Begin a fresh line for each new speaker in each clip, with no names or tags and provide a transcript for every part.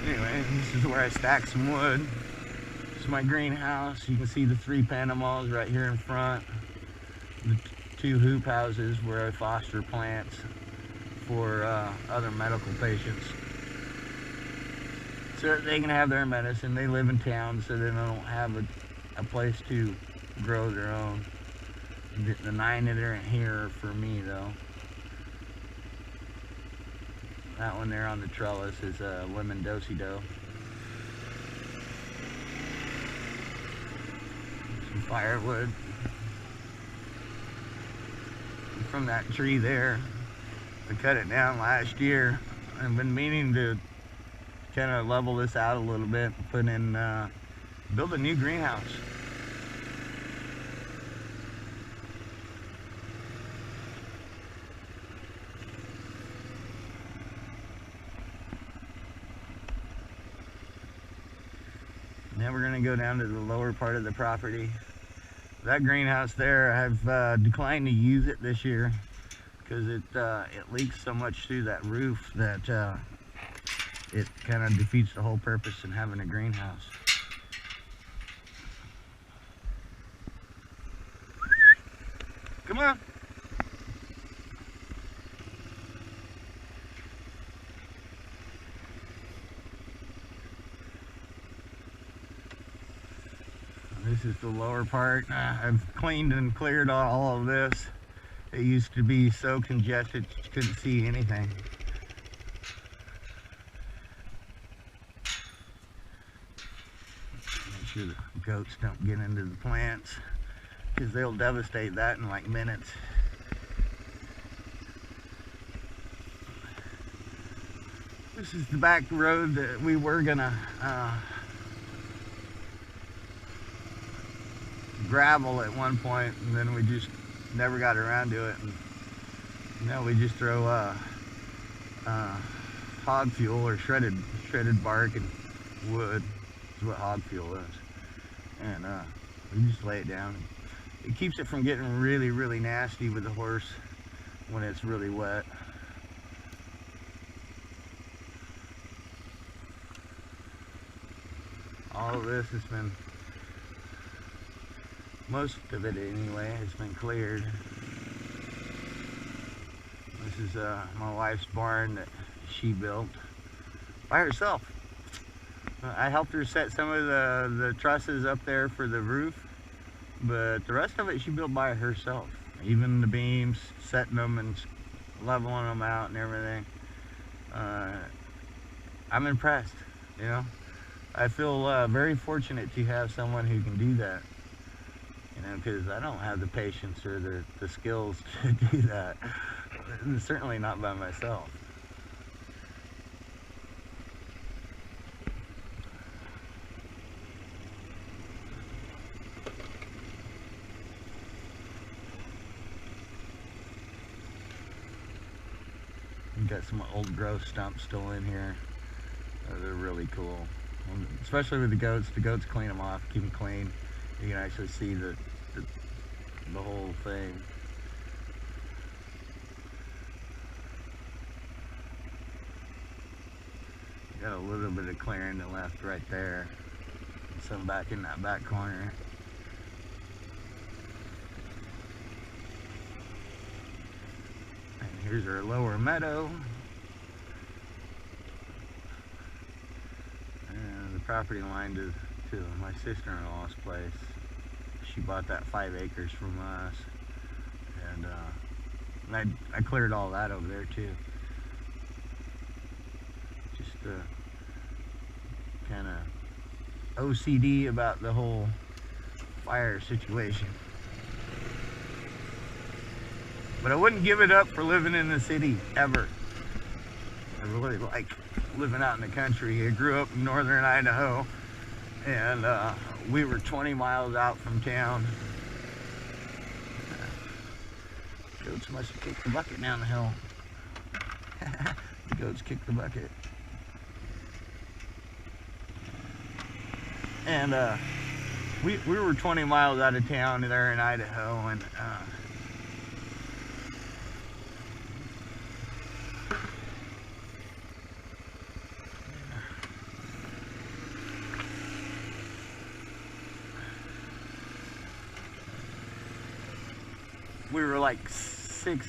Anyway, this is where I stack some wood. This is my greenhouse. You can see the 3 Panamas right here in front. The 2 hoop houses where I foster plants for other medical patients, so that they can have their medicine. They live in town, so they don't have a place to grow their own. The 9 that are in here are for me, though. That one there on the trellis is a lemon do-si-do. Some firewood. And from that tree there, I cut it down last year. I've been meaning to kind of level this out a little bit and put in, build a new greenhouse. Now we're going to go down to the lower part of the property. That greenhouse there, I've declined to use it this year because it leaks so much through that roof that it kind of defeats the whole purpose in having a greenhouse. Come on. This is the lower part. I've cleaned and cleared all of this. It used to be so congested you couldn't see anything. Make sure the goats don't get into the plants, because they'll devastate that in like minutes. This is the back road that we were gonna gravel at one point, and then we just never got around to it. And now we just throw hog fuel or shredded bark and wood is what hog fuel is, and we just lay it down. It keeps it from getting really nasty with the horse when it's really wet. All of this has been, most of it anyway, has been cleared. This is my wife's barn that she built by herself. I helped her set some of the trusses up there for the roof, but the rest of it she built by herself. Even the beams, setting them and leveling them out and everything. I'm impressed, you know. I feel very fortunate to have someone who can do that, you know, because I don't have the patience or the skills to do that. Certainly not by myself. We've got some old growth stumps still in here. They're really cool. Especially with the goats. The goats clean them off, keep them clean. You can actually see the whole thing. Got a little bit of clearing that left right there. Some back in that back corner. And here's our lower meadow. And the property line to my sister-in-law's place. She bought that 5 acres from us. And I cleared all that over there too. Just kind of OCD about the whole fire situation. But I wouldn't give it up for living in the city, ever. I really like living out in the country. I grew up in northern Idaho, and we were 20 miles out from town. Goats must have kicked the bucket down the hill. The goats kicked the bucket. And we were 20 miles out of town there in Idaho, and we were like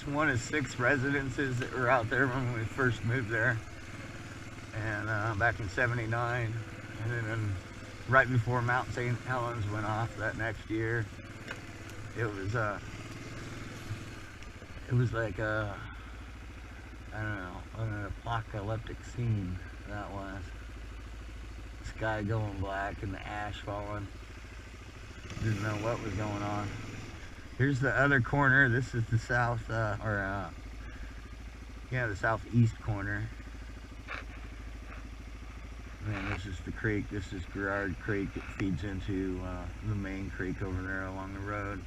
one of six residences that were out there when we first moved there, and back in '79, and then right before Mount St. Helens went off that next year, it was like a, I don't know, an apocalyptic scene that was. Sky going black and the ash falling. Didn't know what was going on. Here's the other corner. This is the south, the southeast corner. And this is the creek. This is Girard Creek. It feeds into the main creek over there along the road.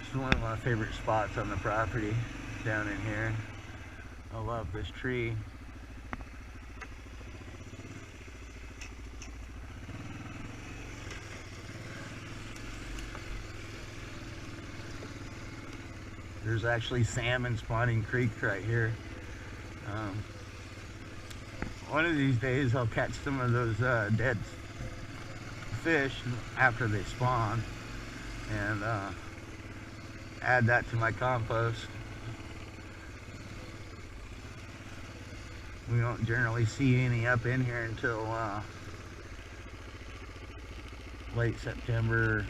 This is one of my favorite spots on the property, down in here. I love this tree. There's actually salmon spawning creek right here. One of these days I'll catch some of those dead fish after they spawn and add that to my compost. We don't generally see any up in here until late September,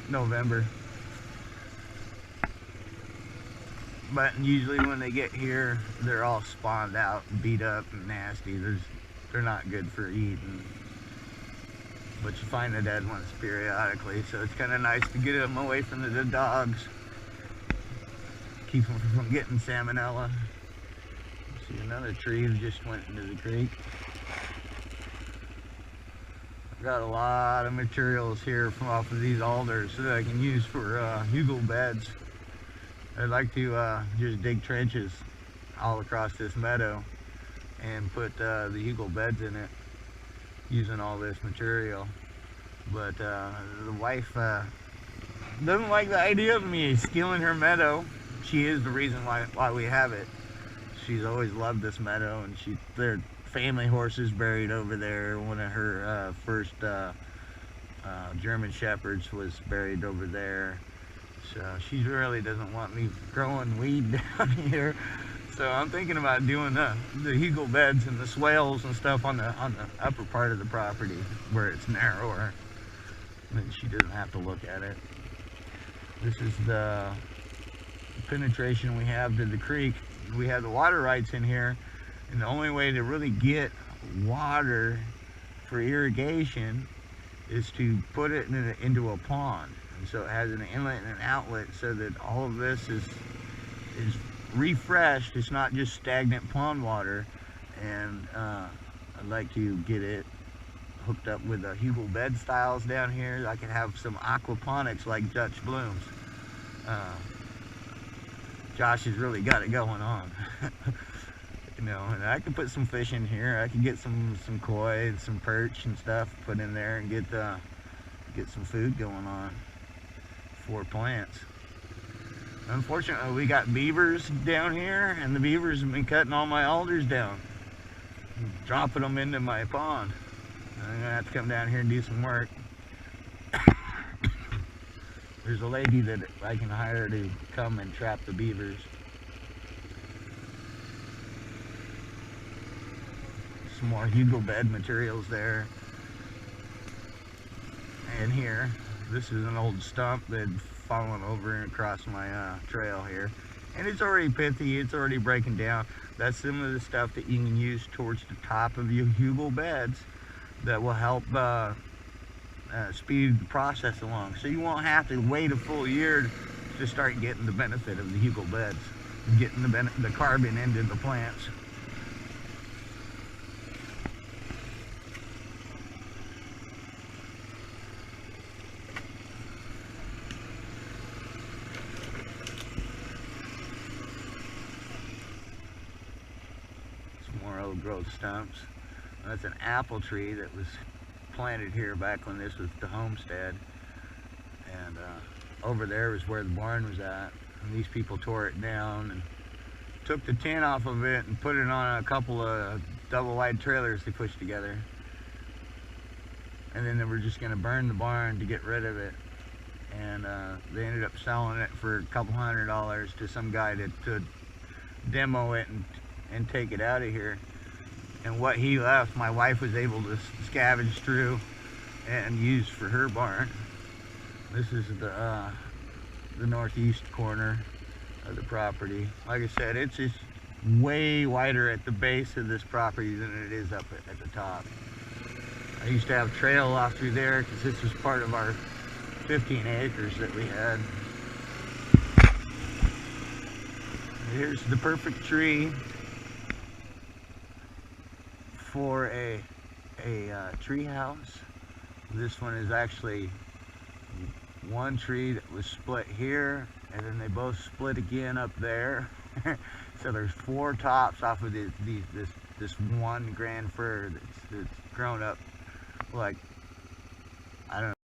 November. But usually when they get here, they're all spawned out and beat up and nasty. They're not good for eating. But you find the dead ones periodically, so it's kind of nice to get them away from the dogs. Keep them from getting salmonella. See another tree that just went into the creek. I've got a lot of materials here from off of these alders that I can use for hugel beds. I'd like to just dig trenches all across this meadow and put the hugel beds in it using all this material. But the wife doesn't like the idea of me stealing her meadow. She is the reason why we have it. She's always loved this meadow, and their family horses buried over there. One of her first German Shepherds was buried over there. So she really doesn't want me growing weed down here. So I'm thinking about doing the hugel beds and the swales and stuff on the upper part of the property where it's narrower. And she doesn't have to look at it. This is the penetration we have to the creek. We have the water rights in here, and the only way to really get water for irrigation is to put it into a pond. And so it has an inlet and an outlet so that all of this is refreshed. It's not just stagnant pond water. And I'd like to get it hooked up with the hugel bed styles down here. I can have some aquaponics like Dutch blooms. Josh has really got it going on. You know, and I can put some fish in here. I can get some koi and some perch and stuff put in there and get some food going on for plants. Unfortunately, we got beavers down here, and the beavers have been cutting all my alders down, dropping them into my pond. I'm gonna have to come down here and do some work. There's a lady that I can hire to come and trap the beavers. Some more hugel bed materials there. And here, this is an old stump that fallen over and across my trail here. And it's already pithy, it's already breaking down. That's some of the stuff that you can use towards the top of your hugel beds that will help speed the process along. So you won't have to wait a full year to start getting the benefit of the hugel beds, getting the carbon into the plants. Some more old growth stumps. That's an apple tree that was planted here back when this was the homestead, and over there was where the barn was at, and these people tore it down and took the tin off of it and put it on a couple of double wide trailers they pushed together. And then they were just going to burn the barn to get rid of it. And they ended up selling it for a couple $100 to some guy to demo it and take it out of here. And what he left, my wife was able to scavenge through and use for her barn. This is the northeast corner of the property. Like I said, it's just way wider at the base of this property than it is up at the top. I used to have trail off through there because this was part of our 15 acres that we had. Here's the perfect tree for a tree house. This one is actually one tree that was split here, and then they both split again up there. So there's 4 tops off of this one grand fir that's grown up like, I don't know.